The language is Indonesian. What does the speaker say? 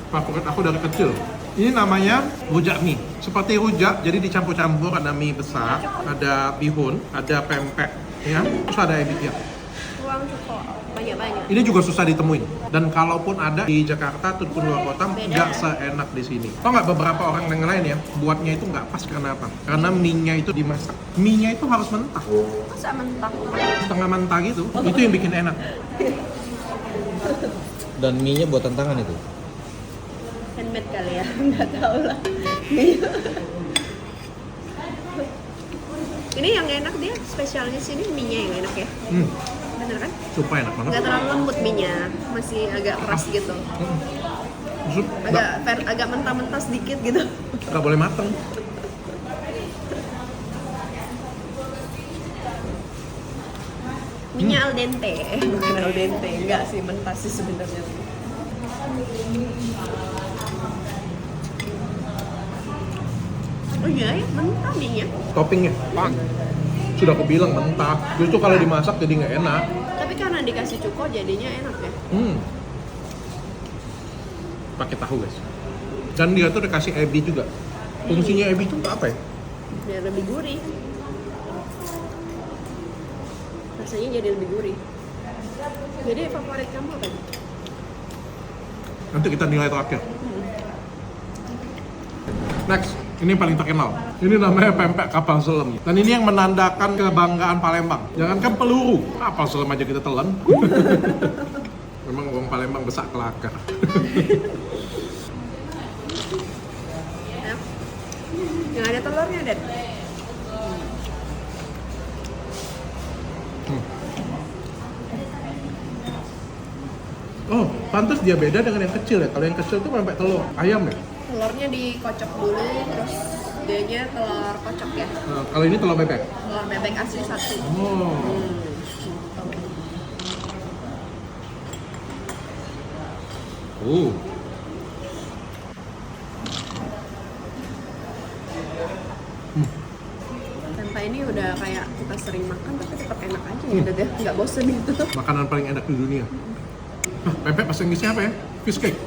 Favorit aku dari kecil. Ini namanya rujak mie. Seperti rujak, jadi dicampur-campur, ada mie besar, ada bihun, ada pempek, ya, terus ada ebi ya. Ruang cuko banyak-banyak. Ini juga susah ditemuin. Dan kalaupun ada di Jakarta ataupun luar kota, nggak seenak di sini. Tau nggak beberapa orang yang lain ya, buatnya itu nggak pas karena apa? Karena mie-nya itu dimasak. Mie-nya itu harus mentah. Masa mentah? Setengah mentah gitu, itu yang bikin enak. Dan mie-nya buatan tangan itu. Handmade kali ya, nggak tahu lah. Ini yang enak dia, spesialnya sini mie-nya yang enak ya. Bener kan? Super enak banget. Nggak terlalu lembut mie-nya, masih agak keras gitu. Agak mentah-mentah sedikit gitu. Nggak boleh mateng. Mie-nya al dente, bukan al dente, enggak sih, mentah sih sebenarnya. Oh iya ya, mentah mie-nya. Toppingnya, sudah aku bilang mentah. Justru kalau dimasak jadi nggak enak. Tapi karena dikasih cuko jadinya enak ya. Pakai tahu guys. Dan dia tuh dikasih ebi juga. Fungsinya ebi itu apa ya? Biar lebih gurih. Rasanya jadi lebih gurih. Jadi favorit kamu apa? Nanti kita nilai terakhir. Next, ini yang paling terkenal. Ini namanya pempek kapal selam. Dan ini yang menandakan kebanggaan Palembang. Jangankan peluru, kapal selam aja kita telan. Memang orang Palembang besak kelakar. Yang ada telurnya, Dad. Oh, pantas dia beda dengan yang kecil ya. Kalau yang kecil tuh pempek telur ayam ya. Telurnya dikocok dulu, terus dianya telur kocok ya. Nah, kalau ini telur bebek. Telur bebek asli satu. Pempek ini udah kayak kita sering makan tapi tetap enak aja gitu deh, nggak bosen gitu. Makanan paling enak di dunia. Pempek bahasa Inggrisnya apa ya? Fish cake.